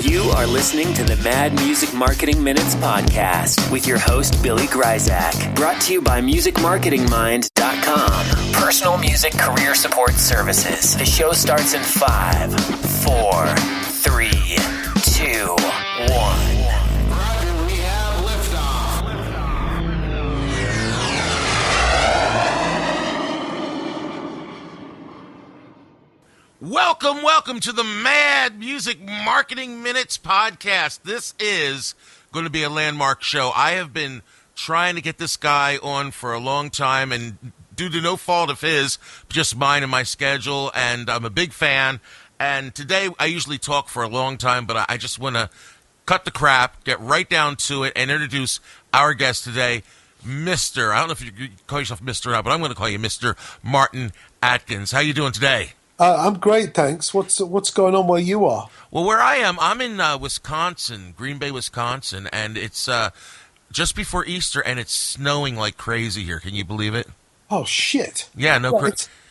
You are listening to the Mad Music Marketing Minutes podcast with your host, Billy Gryzak. Brought to you by MusicMarketingMind.com. Personal music career support services. The show starts in 5, 4, 3, 2, 1. Welcome to the Mad Music Marketing Minutes podcast. This is going to be a landmark show. I have been trying to get this guy on for a long time, and due to no fault of his, just mine and my schedule, and I'm a big fan. And today, I usually talk for a long time, but I just want to cut the crap, get right down to it, and introduce our guest today, Mr. I don't know if you call yourself Mr. or not, but I'm going to call you Mr. Martin Atkins. How you doing today? I'm great, thanks. What's going on where you are? Well, where I am, I'm in Wisconsin, Green Bay, Wisconsin, and it's just before Easter, and it's snowing like crazy here. Can you believe it? Oh, shit. Yeah,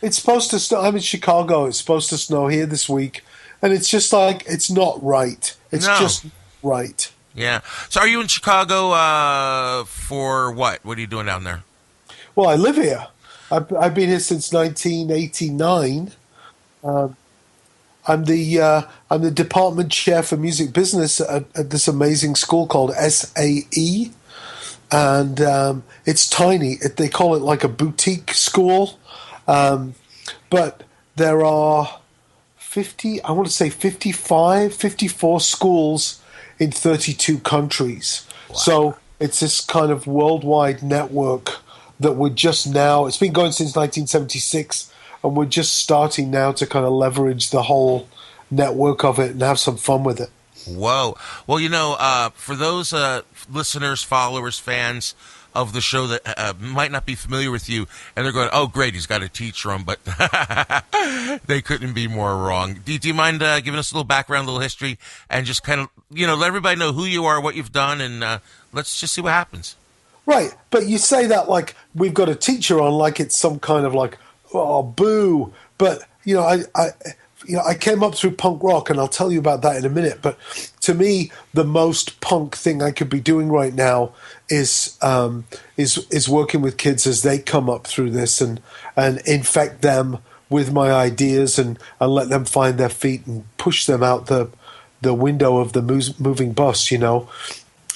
it's supposed to snow. I'm in Chicago. It's supposed to snow here this week, and it's just like, it's not right. It's just right. Yeah. So are you in Chicago for what? What are you doing down there? Well, I live here. I've been here since 1989. I'm the department chair for music business at this amazing school called SAE, and it's tiny. They call it like a boutique school, but there are 54 schools in 32 countries. Wow. So it's this kind of worldwide network that we're just now. It's been going since 1976. And we're just starting now to kind of leverage the whole network of it and have some fun with it. Whoa. Well, for those listeners, followers, fans of the show that might not be familiar with you, and they're going, oh, great, he's got a teacher on, but they couldn't be more wrong. Do you mind giving us a little background, a little history, and just kind of, let everybody know who you are, what you've done, and let's just see what happens. Right. But you say that like we've got a teacher on, like it's some kind of like, oh, boo. But, I came up through punk rock, and I'll tell you about that in a minute. But to me, the most punk thing I could be doing right now is working with kids as they come up through this and infect them with my ideas and let them find their feet and push them out the window of the moving bus,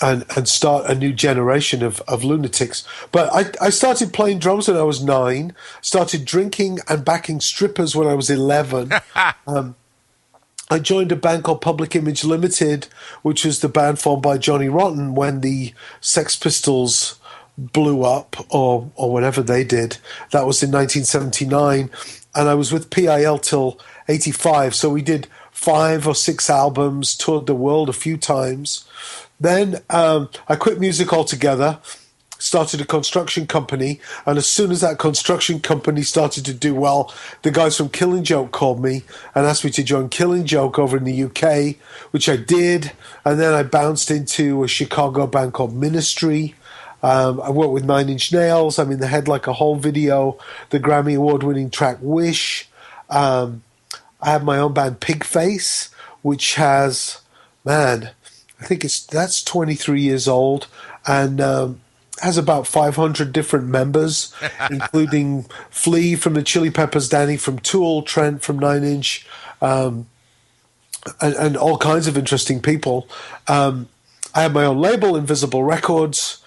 and start a new generation of lunatics. But I started playing drums when I was 9, started drinking and backing strippers when I was 11. I joined a band called Public Image Limited, which was the band formed by Johnny Rotten when the Sex Pistols blew up or whatever they did. That was in 1979. And I was with PIL till 85. So we did 5 or 6 albums, toured the world a few times. Then I quit music altogether, started a construction company, and as soon as that construction company started to do well, the guys from Killing Joke called me and asked me to join Killing Joke over in the UK, which I did, and then I bounced into a Chicago band called Ministry. I worked with 9 Inch Nails. I'm in the Head Like a Hole video, the Grammy Award-winning track Wish. I have my own band Pigface, which has, I think that's 23 years old and has about 500 different members, including Flea from the Chili Peppers, Danny from Tool, Trent from 9 Inch, and all kinds of interesting people. I have my own label, Invisible Records.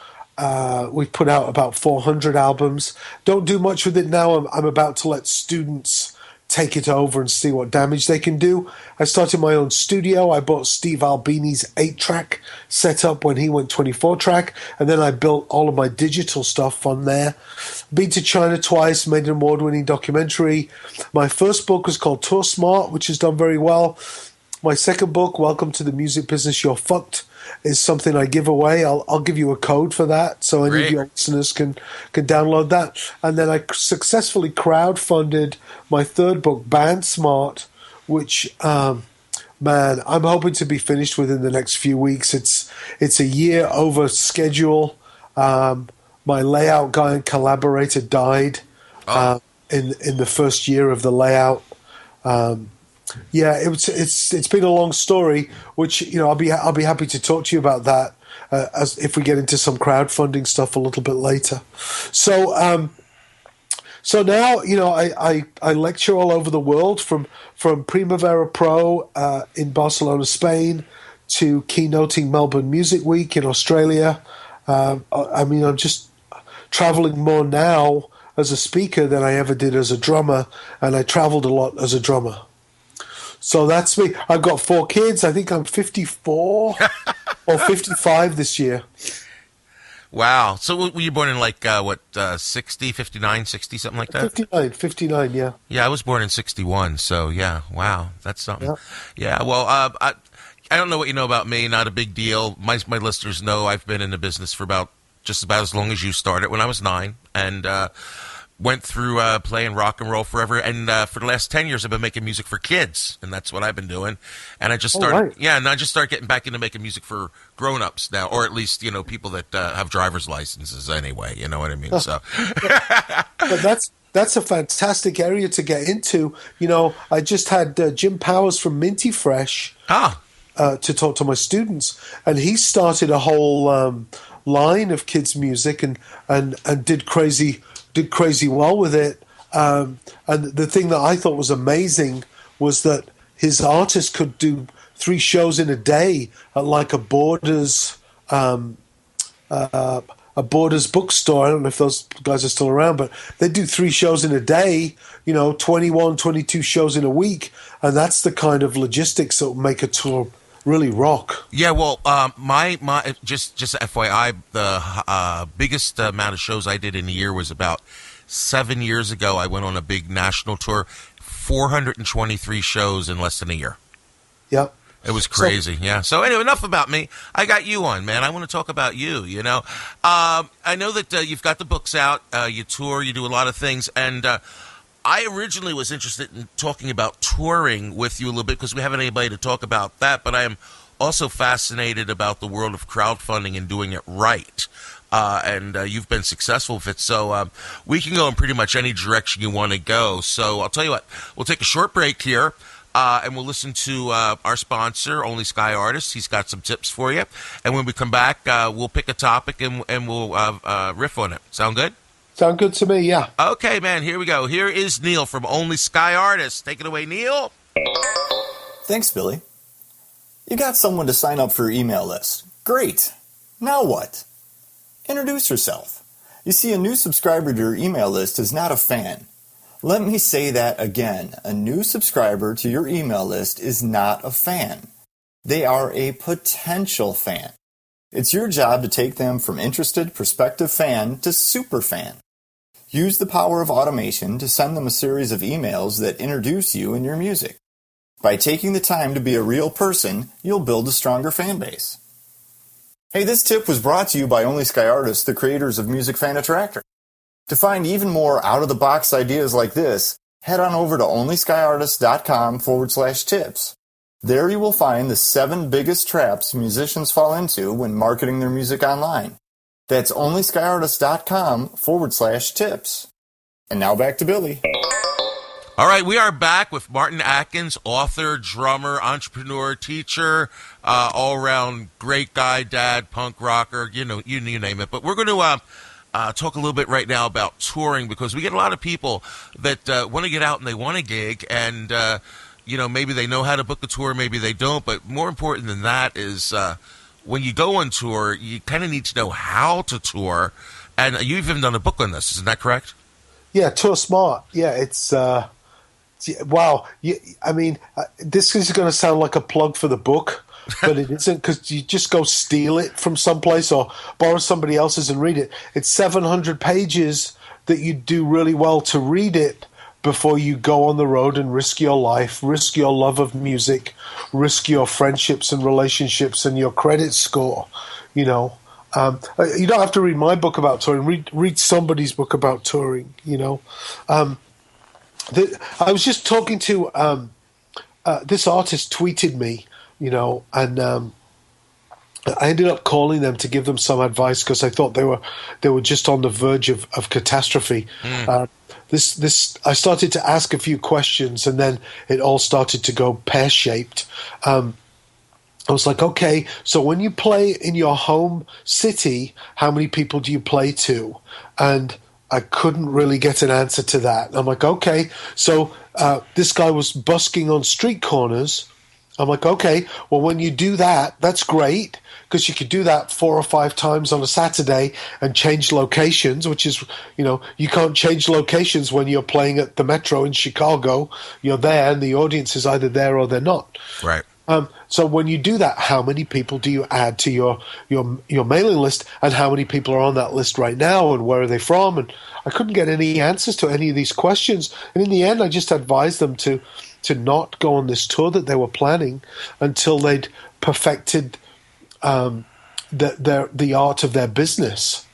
We've put out about 400 albums. Don't do much with it now. I'm about to let students take it over and see what damage they can do. I started my own studio. I bought Steve Albini's 8-track setup when he went 24-track, and then I built all of my digital stuff on there. Been to China twice, made an award-winning documentary. My first book was called Tour Smart, which has done very well. My second book, Welcome to the Music Business You're Fucked, is something I give away. I'll give you a code for that, so any of your listeners can download that. And then I successfully crowdfunded my third book, Band Smart, which I'm hoping to be finished within the next few weeks. It's a year over schedule. My layout guy and collaborator died in the first year of the layout. Yeah, it's been a long story, which I'll be happy to talk to you about that as if we get into some crowdfunding stuff a little bit later. So now I lecture all over the world from Primavera Pro in Barcelona, Spain, to keynoting Melbourne Music Week in Australia. I'm just traveling more now as a speaker than I ever did as a drummer, and I traveled a lot as a drummer. So that's me. I've got 4 kids. I think I'm 54 or 55 this year. Wow. So were you born in 60, 59, 60, something like that? 59, yeah. Yeah, I was born in 61, so yeah, wow, that's something. Yeah. Well, I don't know what you know about me, not a big deal. My listeners know I've been in the business for just about as long as you started, when I was 9, and went through playing rock and roll forever, and for the last 10 years I've been making music for kids, and that's what I've been doing. And I just started, and I just started getting back into making music for grown-ups now, or at least people that have driver's licenses anyway. You know what I mean? So, but that's a fantastic area to get into. I just had Jim Powers from Minty Fresh to talk to my students, and he started a whole line of kids' music and did crazy well with it. And the thing that I thought was amazing was that his artist could do 3 shows in a day at like a Borders bookstore. I don't know if those guys are still around, but they do 3 shows in a day, 21, 22 shows in a week. And that's the kind of logistics that will make a tour really rock. Yeah, well, my just FYI, the biggest amount of shows I did in a year was about 7 years ago. I went on a big national tour, 423 shows in less than a year. Yep. It was crazy, yeah. So anyway, enough about me. I got you on, man. I want to talk about you, I know that you've got the books out, you tour, you do a lot of things, and I originally was interested in talking about touring with you a little bit because we haven't anybody to talk about that, but I am also fascinated about the world of crowdfunding and doing it right. And you've been successful with it, so we can go in pretty much any direction you want to go. So I'll tell you what, we'll take a short break here, and we'll listen to our sponsor, Only Sky Artists. He's got some tips for you. And when we come back, we'll pick a topic and we'll riff on it. Sound good? Sound good to me, yeah. Okay, man, here we go. Here is Neil from Only Sky Artists. Take it away, Neil. Thanks, Billy. You got someone to sign up for your email list. Great. Now what? Introduce yourself. You see, a new subscriber to your email list is not a fan. Let me say that again. A new subscriber to your email list is not a fan. They are a potential fan. It's your job to take them from interested prospective fan to super fan. Use the power of automation to send them a series of emails that introduce you and your music. By taking the time to be a real person, you'll build a stronger fan base. Hey, this tip was brought to you by Only Sky Artists, the creators of Music Fan Attractor. To find even more out-of-the-box ideas like this, head on over to onlyskyartists.com/tips. There you will find the 7 biggest traps musicians fall into when marketing their music online. That's onlyskyartists.com/tips. And now back to Billy. All right, we are back with Martin Atkins, author, drummer, entrepreneur, teacher, all-around great guy, dad, punk rocker, you name it. But we're going to talk a little bit right now about touring, because we get a lot of people that want to get out and they want to gig, and maybe they know how to book a tour, maybe they don't. But more important than that is when you go on tour, you kind of need to know how to tour. And you've even done a book on this, isn't that correct? Yeah, Tour Smart. Yeah, it's wow. This is going to sound like a plug for the book, but it isn't, because you just go steal it from someplace or borrow somebody else's and read it. It's 700 pages that you do really well to read it before you go on the road and risk your life, risk your love of music, risk your friendships and relationships and your credit score. You don't have to read my book about touring. Read somebody's book about touring. I was just talking to this artist tweeted me, and I ended up calling them to give them some advice because I thought they were just on the verge of catastrophe. I started to ask a few questions, and then it all started to go pear-shaped. I was like, okay, so when you play in your home city, how many people do you play to? And I couldn't really get an answer to that. I'm like, okay, so this guy was busking on street corners. I'm like, okay, well, when you do that, that's great, because you could do that 4 or 5 times on a Saturday and change locations, which is, you can't change locations when you're playing at the Metro in Chicago. You're there, and the audience is either there or they're not. Right. So when you do that, how many people do you add to your mailing list, and how many people are on that list right now, and where are they from? And I couldn't get any answers to any of these questions. And in the end, I just advised them to not go on this tour that they were planning until they'd perfected the art of their business,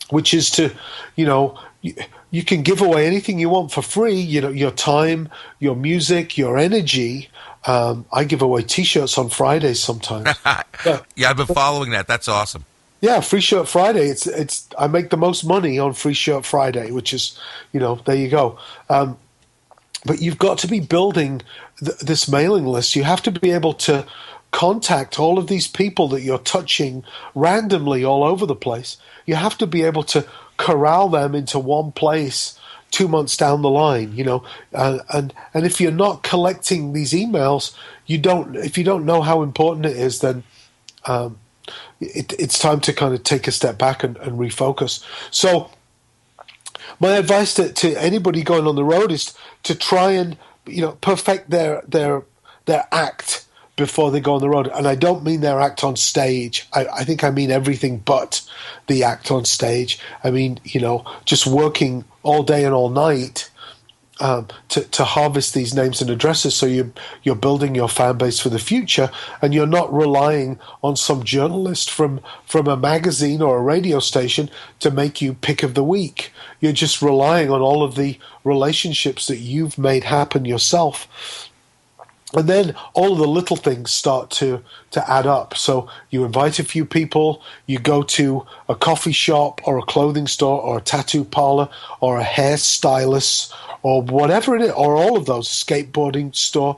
which is to, you can give away anything you want for free, your time, your music, your energy. I give away T-shirts on Fridays sometimes. Yeah, I've been following that. That's awesome. Yeah, Free Shirt Friday. It's I make the most money on Free Shirt Friday, which is, there you go. But you've got to be building this mailing list. You have to be able to contact all of these people that you're touching randomly all over the place. You have to be able to corral them into one place 2 months down the line, and if you're not collecting these emails, if you don't know how important it is, then it's time to kind of take a step back and refocus. So my advice to anybody going on the road is to try and perfect their act before they go on the road. And I don't mean their act on stage. I think I mean everything but the act on stage. I mean, just working all day and all night to harvest these names and addresses, so you're building your fan base for the future, and you're not relying on some journalist from a magazine or a radio station to make you pick of the week. You're just relying on all of the relationships that you've made happen yourself. And then all of the little things start to add up. So you invite a few people, you go to a coffee shop or a clothing store or a tattoo parlor or a hairstylist or whatever it is, or all of those, skateboarding store.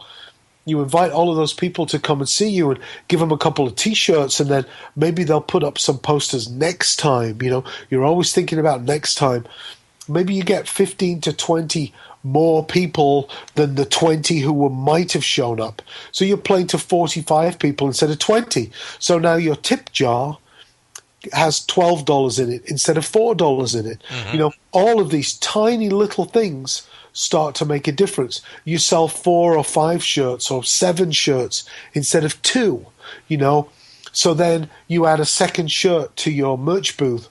You invite all of those people to come and see you and give them a couple of T-shirts, and then maybe they'll put up some posters next time. You're always thinking about next time. Maybe you get 15 to 20 more people than the 20 who might have shown up. So you're playing to 45 people instead of 20. So now your tip jar has $12 in it instead of $4 in it. Mm-hmm. All of these tiny little things start to make a difference. You sell 4 or 5 shirts or 7 shirts instead of 2, So then you add a second shirt to your merch booth,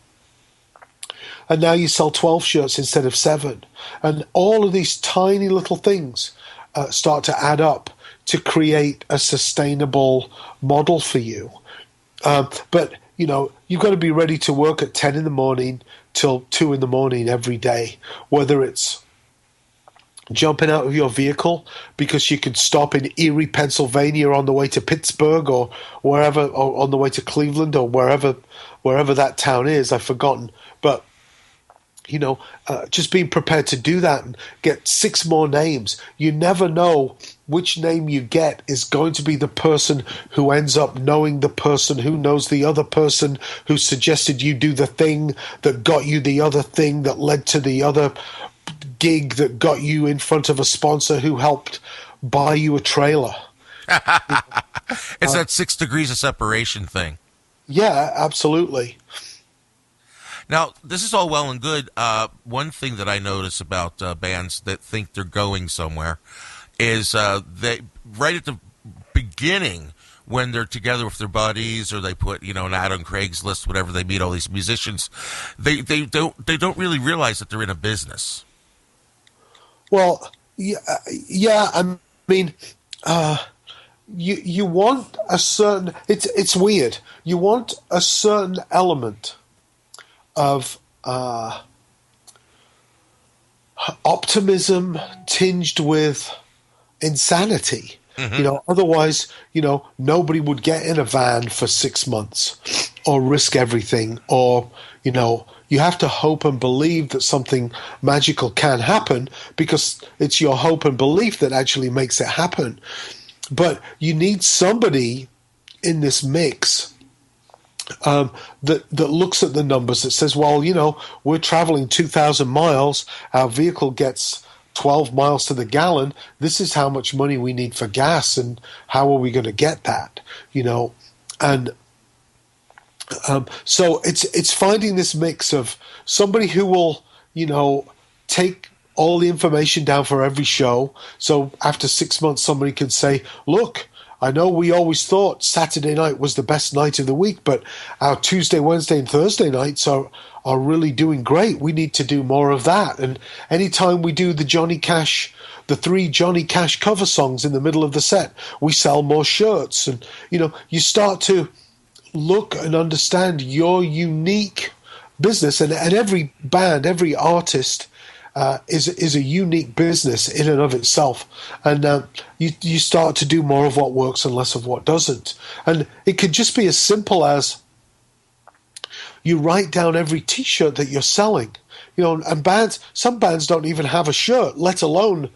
and now you sell 12 shirts instead of 7. And all of these tiny little things start to add up to create a sustainable model for you. But, you've got to be ready to work at 10 in the morning till 2 in the morning every day, whether it's jumping out of your vehicle because you could stop in Erie, Pennsylvania on the way to Pittsburgh, or wherever, or on the way to Cleveland, or wherever that town is. I've forgotten. But just being prepared to do that and get 6 more names. You never know which name you get is going to be the person who ends up knowing the person who knows the other person who suggested you do the thing that got you the other thing that led to the other gig that got you in front of a sponsor who helped buy you a trailer. It's that 6 degrees of separation thing. Yeah, absolutely. Now, this is all well and good. One thing that I notice about bands that think they're going somewhere is they right at the beginning, when they're together with their buddies, or they put an ad on Craigslist, whatever, they meet all these musicians, they don't really realize that they're in a business. Well, yeah. I mean, you want a certain. It's weird. You want a certain element of optimism tinged with insanity. Mm-hmm. Otherwise, nobody would get in a van for 6 months or risk everything or, you have to hope and believe that something magical can happen, because it's your hope and belief that actually makes it happen. But you need somebody in this mix that looks at the numbers, that says, well, we're traveling 2,000 miles, our vehicle gets 12 miles to the gallon, this is how much money we need for gas, and how are we going to get that, and so it's finding this mix of somebody who will, take all the information down for every show. So after 6 months, somebody can say, look, I know we always thought Saturday night was the best night of the week, but our Tuesday, Wednesday, and Thursday nights are really doing great. We need to do more of that. And anytime we do the three Johnny Cash cover songs in the middle of the set, we sell more shirts. And, you start to look and understand your unique business. And every band, every artist is a unique business in and of itself, and you start to do more of what works and less of what doesn't. And it could just be as simple as you write down every T-shirt that you're selling, and some bands don't even have a shirt, let alone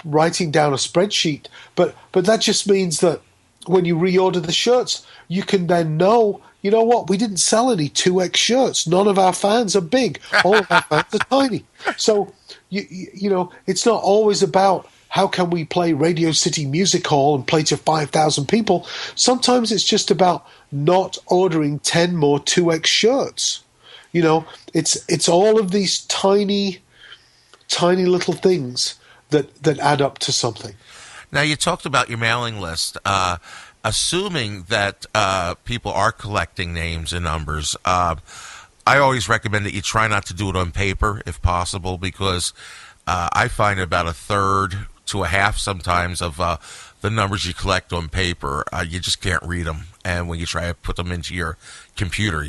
writing down a spreadsheet. But that just means that when you reorder the shirts, you can then know, what, we didn't sell any 2X shirts. None of our fans are big. All of our fans are tiny. So, it's not always about how can we play Radio City Music Hall and play to 5,000 people. Sometimes it's just about not ordering 10 more 2X shirts. It's all of these tiny, tiny little things that add up to something. Now, you talked about your mailing list. Assuming that people are collecting names and numbers, I always recommend that you try not to do it on paper if possible, because I find about a third to a half sometimes of the numbers you collect on paper, you just can't read them. And when you try to put them into your computer,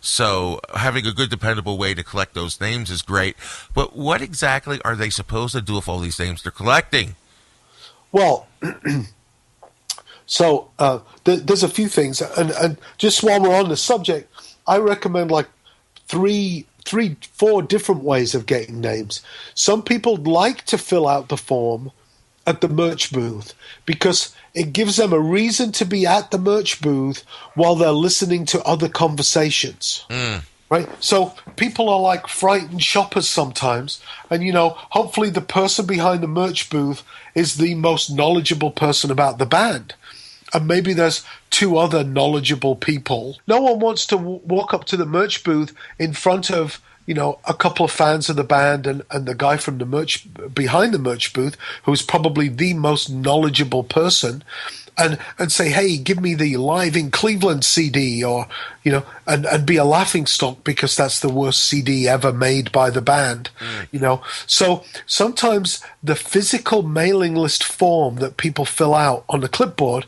so having a good, dependable way to collect those names is great. But what exactly are they supposed to do with all these names they're collecting? Well, so there's a few things, and just while we're on the subject, I recommend like three, 4 different ways of getting names. Some people like to fill out the form at the merch booth because it gives them a reason to be at the merch booth while they're listening to other conversations. Right? So people are like frightened shoppers sometimes, and hopefully the person behind the merch booth is the most knowledgeable person about the band. And maybe there's 2 other knowledgeable people. No one wants to walk up to the merch booth in front of, a couple of fans of the band and the guy from the merch behind the merch booth, who's probably the most knowledgeable person, and say, hey, give me the Live in Cleveland CD, or, and be a laughingstock because that's the worst CD ever made by the band, So sometimes the physical mailing list form that people fill out on the clipboard,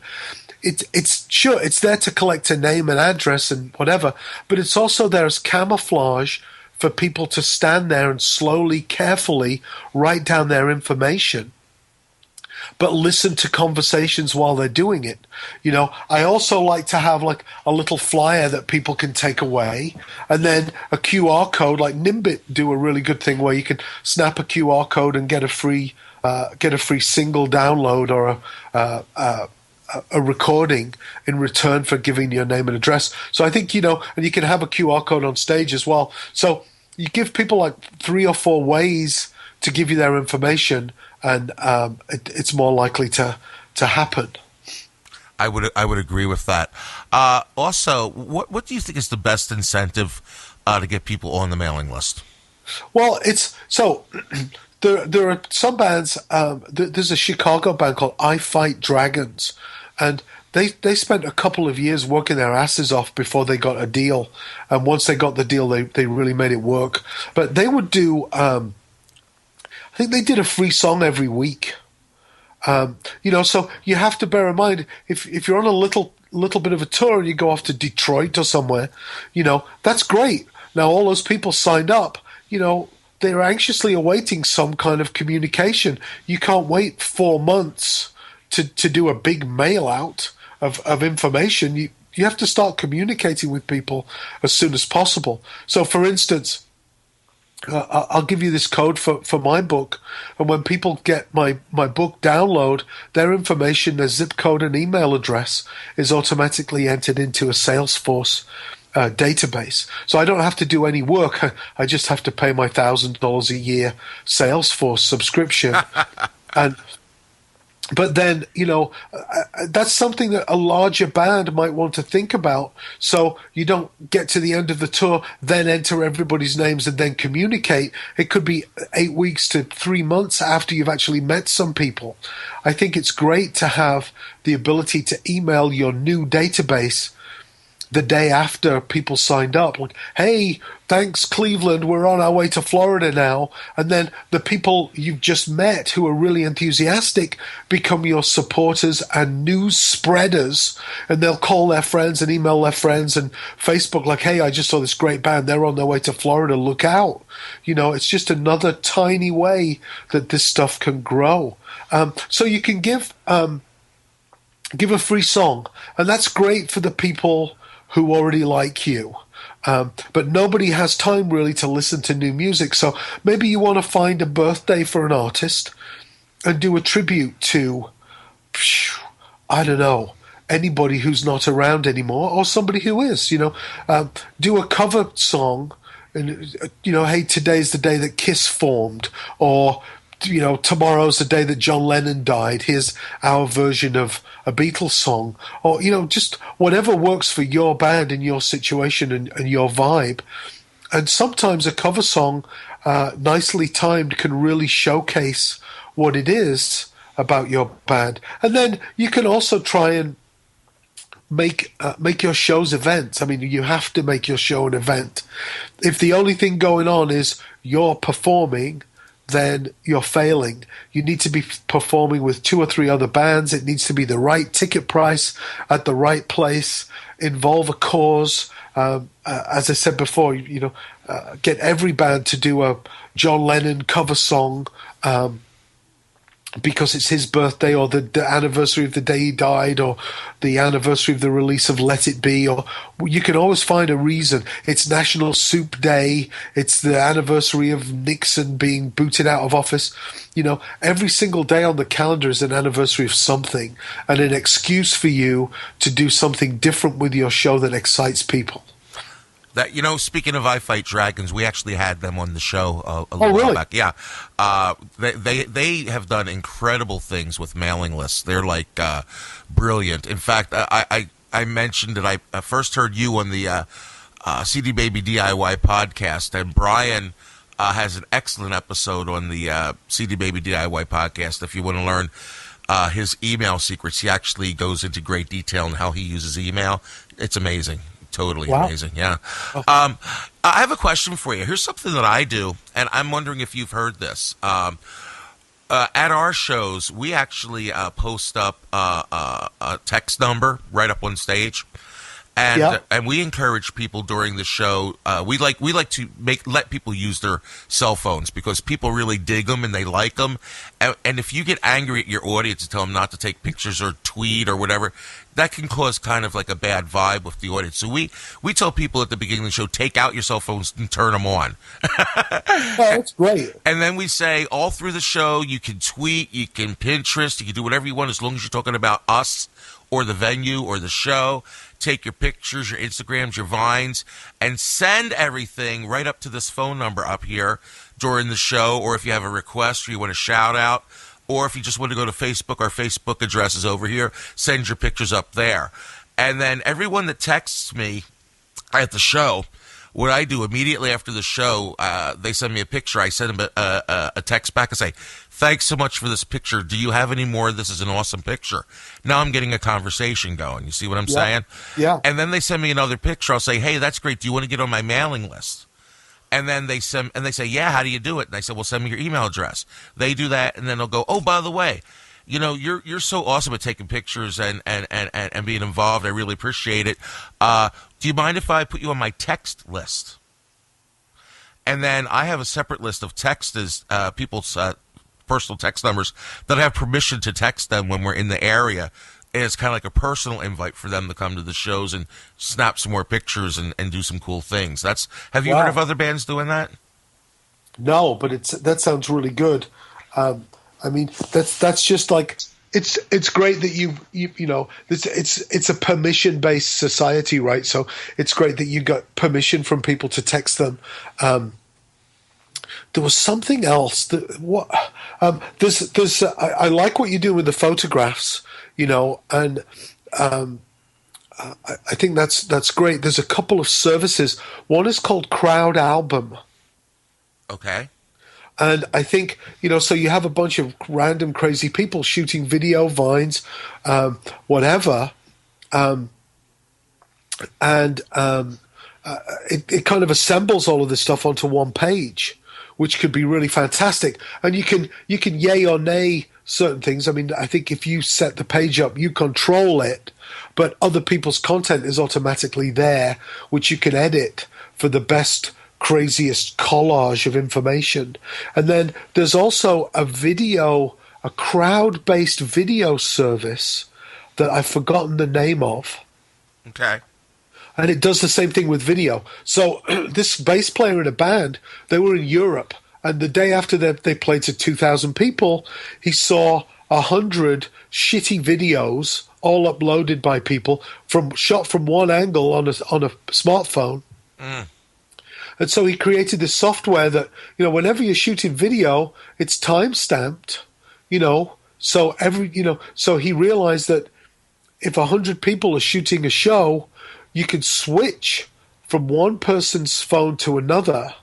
it's sure, it's there to collect a name and address and whatever, but it's also there as camouflage for people to stand there and slowly, carefully write down their information, but listen to conversations while they're doing it. I also like to have like a little flyer that people can take away, and then a QR code, like Nimbit do a really good thing where you can snap a QR code and get a free single download or a recording in return for giving your name and address. So I think, and you can have a QR code on stage as well. So you give people like 3 or 4 ways to give you their information, and it's more likely to happen. I would agree with that. Also, what do you think is the best incentive to get people on the mailing list? Well, it's so there are some bands. There's a Chicago band called I Fight Dragons, and they spent a couple of years working their asses off before they got a deal. And once they got the deal, they really made it work. But they would do. I think they did a free song every week. So you have to bear in mind, if you're on a little bit of a tour and you go off to Detroit or somewhere, that's great. Now all those people signed up, they're anxiously awaiting some kind of communication. You can't wait 4 months to do a big mail out of information. you have to start communicating with people as soon as possible. So, for instance, I'll give you this code for my book, and when people get my book download, their information, their zip code and email address is automatically entered into a Salesforce database. So I don't have to do any work. I just have to pay my $1,000 a year Salesforce subscription. But then, that's something that a larger band might want to think about. So you don't get to the end of the tour, then enter everybody's names and then communicate. It could be 8 weeks to 3 months after you've actually met some people. I think it's great to have the ability to email your new database the day after people signed up, like, hey, thanks Cleveland, we're on our way to Florida now. And then the people you've just met who are really enthusiastic become your supporters and news spreaders, and they'll call their friends and email their friends and Facebook like, hey, I just saw this great band, they're on their way to Florida, look out. It's just another tiny way that this stuff can grow. So you can give a free song, and that's great for the people who already like you. But nobody has time really to listen to new music. So maybe you want to find a birthday for an artist and do a tribute to, I don't know, anybody who's not around anymore or somebody who is, do a cover song and, hey, today's the day that Kiss formed, or, tomorrow's the day that John Lennon died. Here's our version of a Beatles song, or, just whatever works for your band and your situation and your vibe. And sometimes a cover song, nicely timed, can really showcase what it is about your band. And then you can also try and make your shows events. I mean, you have to make your show an event. If the only thing going on is you're performing, then you're failing. You need to be performing with 2 or 3 other bands. It needs to be the right ticket price at the right place, involve a cause. As I said before, get every band to do a John Lennon cover song because it's his birthday, or the anniversary of the day he died, or the anniversary of the release of Let It Be, or you can always find a reason. It's National Soup Day. It's the anniversary of Nixon being booted out of office. Every single day on the calendar is an anniversary of something, and an excuse for you to do something different with your show that excites people. That, speaking of I Fight Dragons, we actually had them on the show a little while back. Yeah, they have done incredible things with mailing lists. They're like brilliant. In fact, I mentioned that I first heard you on the CD Baby DIY podcast, and Brian has an excellent episode on the CD Baby DIY podcast. If you want to learn his email secrets, he actually goes into great detail on how he uses email. It's amazing. Totally amazing, yeah. I have a question for you. Here's something that I do, and I'm wondering if you've heard this. At our shows, we actually post up a text number right up on stage, and we encourage people during the show. We like to let people use their cell phones because people really dig them and they like them. And if you get angry at your audience and tell them not to take pictures or tweet or whatever, that can cause kind of like a bad vibe with the audience. So we tell people at the beginning of the show, take out your cell phones and turn them on. That's great. And then we say all through the show, you can tweet, you can Pinterest, you can do whatever you want as long as you're talking about us or the venue or the show. Take your pictures, your Instagrams, your Vines, and send everything right up to this phone number up here during the show, or if you have a request or you want to shout out, or if you just want to go to Facebook, our Facebook address is over here, send your pictures up there. And then everyone that texts me at the show, what I do immediately after the show, they send me a picture. I send them a text back and say, thanks so much for this picture. Do you have any more? This is an awesome picture. Now I'm getting a conversation going. You see what I'm saying? Yeah. And then they send me another picture. I'll say, hey, that's great. Do you want to get on my mailing list? And then they say, yeah, how do you do it? And I said, well, send me your email address. They do that, and then they'll go, oh, by the way, you're so awesome at taking pictures and being involved. I really appreciate it. Do you mind if I put you on my text list? And then I have a separate list of texts, people's personal text numbers that I have permission to text them when we're in the area and it's kind of like a personal invite for them to come to the shows and snap some more pictures and do some cool things. Have you heard of other bands doing that? No, but that sounds really good. I mean, that's just like it's great that you know it's a permission based society, right? So it's great that you got permission from people to text them. There was something else I like what you do with the photographs, you know, and I think that's great. There's a couple of services. One is called Crowd Album. Okay. And I think, you know, so you have a bunch of random crazy people shooting video, vines, whatever. It kind of assembles all of this stuff onto one page, which could be really fantastic. And you can yay or nay certain things. I mean, I think if you set the page up, you control it, but other people's content is automatically there, which you can edit for the best, craziest collage of information. And then there's also a crowd-based video service that I've forgotten the name of. Okay. And it does the same thing with video. So this bass player in a band, they were in Europe, and the day after they played to 2,000 people, he saw 100 shitty videos all uploaded by people shot from one angle on a smartphone. Mm. And so he created this software that, you know, whenever you're shooting video, it's time stamped, you know. So so he realized that if 100 people are shooting a show, you can switch from one person's phone to another,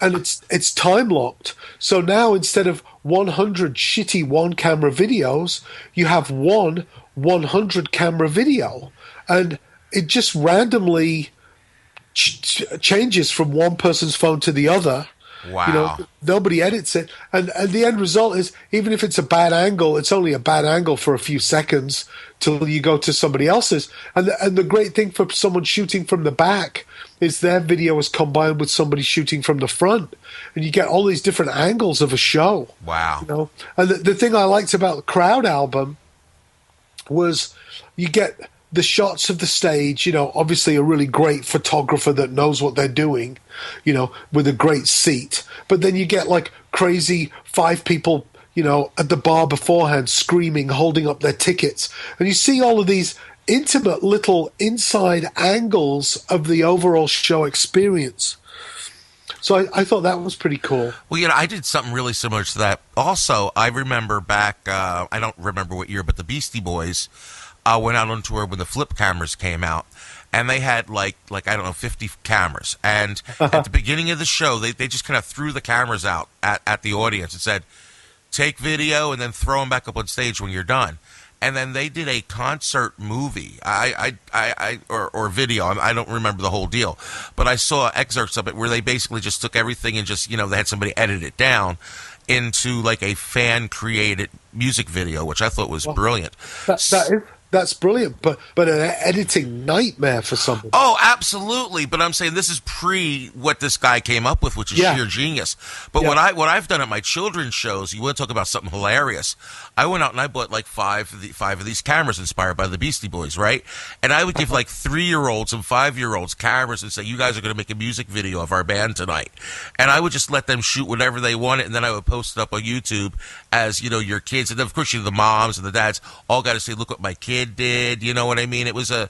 and it's time locked. So now instead of 100 shitty one camera videos, you have one 100 camera video, and it just randomly changes from one person's phone to the other. Wow. You know, nobody edits it. And the end result is, even if it's a bad angle, it's only a bad angle for a few seconds till you go to somebody else's. And the great thing for someone shooting from the back is their video is combined with somebody shooting from the front. And you get all these different angles of a show. Wow. You know? And the thing I liked about the Crowd Album was you get the shots of the stage, you know, obviously a really great photographer that knows what they're doing, you know, with a great seat. But then you get like crazy 5 people, you know, at the bar beforehand screaming, holding up their tickets. And you see all of these intimate little inside angles of the overall show experience. So I thought that was pretty cool. Well, you know, I did something really similar to that. Also, I remember back, I don't remember what year, but the Beastie Boys went out on tour when the flip cameras came out, and they had like I don't know, 50 cameras. And at the beginning of the show, they just kind of threw the cameras out at the audience and said, take video and then throw them back up on stage when you're done. And then they did a concert movie, or video. I don't remember the whole deal, but I saw excerpts of it where they basically just took everything and just, you know, they had somebody edit it down into like a fan created music video, which I thought was brilliant. That's brilliant, but an editing nightmare for somebody. Oh, absolutely. But I'm saying this is pre what this guy came up with, which is sheer genius. But what I've done at my children's shows, you want to talk about something hilarious. I went out and I bought like five of these cameras inspired by the Beastie Boys, right? And I would give like 3-year-olds and 5-year-olds cameras and say, you guys are going to make a music video of our band tonight. And I would just let them shoot whatever they wanted, and then I would post it up on YouTube as, you know, your kids. And then, of course, you know, the moms and the dads all got to say, look what my kid did, you know what I mean? It was a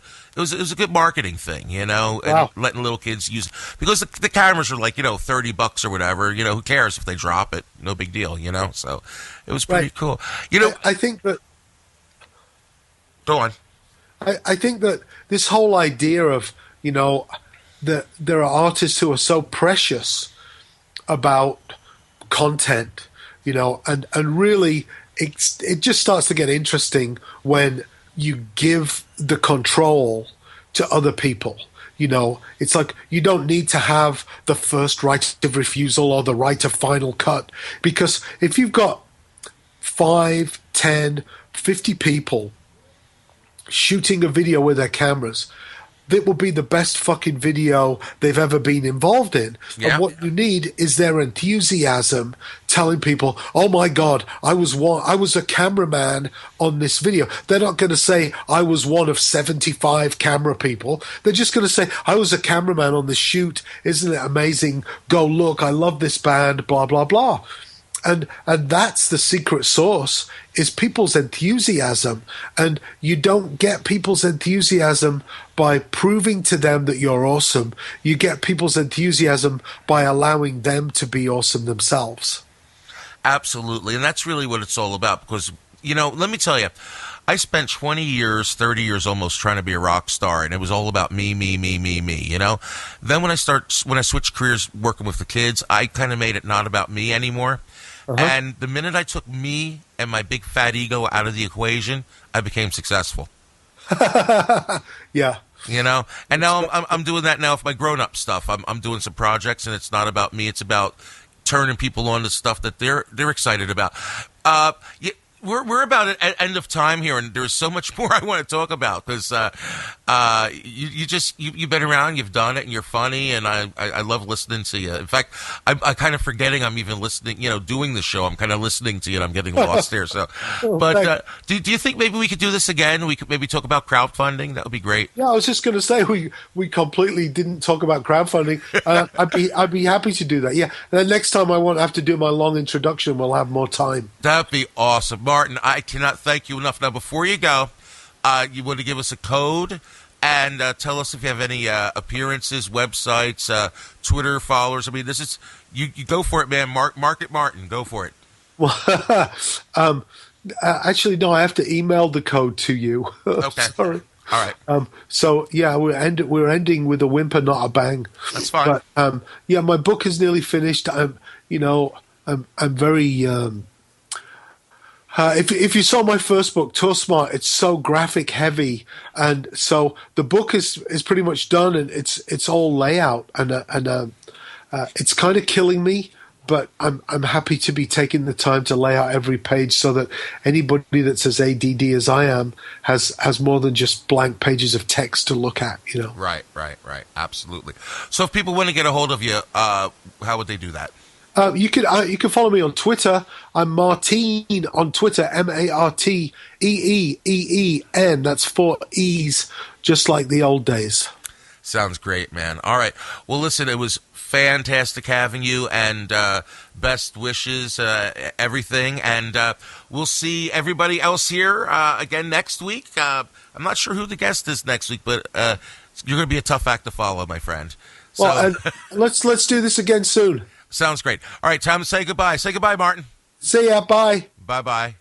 good marketing thing, you know, and letting little kids use, because the cameras are like, you know, $30 or whatever, you know, who cares if they drop it? No big deal, you know. So it was pretty cool. You know, I think that. Go on. I think that this whole idea of, you know, that there are artists who are so precious about content, you know, and really it just starts to get interesting when you give the control to other people. You know, it's like you don't need to have the first right of refusal or the right of final cut, because if you've got 5, 10, 50 people shooting a video with their cameras, that will be the best fucking video they've ever been involved in. Yeah. And what you need is their enthusiasm telling people, oh my God, I was a cameraman on this video. They're not going to say, I was one of 75 camera people. They're just going to say, I was a cameraman on this shoot. Isn't it amazing? Go look, I love this band, blah, blah, blah. And that's the secret sauce, is people's enthusiasm. And you don't get people's enthusiasm by proving to them that you're awesome. You get people's enthusiasm by allowing them to be awesome themselves. Absolutely. And that's really what it's all about. Because, let me tell you, I spent 20 years, 30 years almost trying to be a rock star, and it was all about me, Then when I switched careers working with the kids, I kind of made it not about me anymore. Uh-huh. And the minute I took me and my big fat ego out of the equation, I became successful. Yeah. And now I'm doing that now with my grown-up stuff. I'm doing some projects, and it's not about me. It's about turning people on to stuff that they're excited about. We're about at end of time here, and there's so much more I want to talk about because you've been around, you've done it, and you're funny, and I love listening to you. In fact, I'm kind of forgetting I'm even listening. Doing the show, I'm kind of listening to you, and I'm getting lost there. So, but do you think maybe we could do this again? We could maybe talk about crowdfunding. That would be great. Yeah, I was just going to say we completely didn't talk about crowdfunding. I'd be happy to do that. Yeah, and then next time I won't have to do my long introduction. We'll have more time. That'd be awesome. Martin, I cannot thank you enough. Now, before you go, you want to give us a code and tell us if you have any appearances, websites, Twitter followers. I mean, this is you go for it, man. Mark it, Martin. Go for it. Well, actually, no. I have to email the code to you. Okay. Sorry. All right. So yeah, we're ending with a whimper, not a bang. That's fine. But yeah, my book is nearly finished. I'm very. If you saw my first book, Tour Smart, it's so graphic heavy, and so the book is pretty much done, and it's all layout, and it's kind of killing me, but I'm happy to be taking the time to lay out every page so that anybody that's as ADD as I am has more than just blank pages of text to look at. Right. Absolutely. So if people want to get a hold of you, how would they do that? You can follow me on Twitter. I'm Martine on Twitter, MarteEen. That's 4 E's, just like the old days. Sounds great, man. All right. Well, listen, it was fantastic having you, and best wishes, everything. And we'll see everybody else here again next week. I'm not sure who the guest is next week, but you're going to be a tough act to follow, my friend. So, well, let's do this again soon. Sounds great. All right, time to say goodbye. Say goodbye, Martin. See ya. Bye. Bye-bye.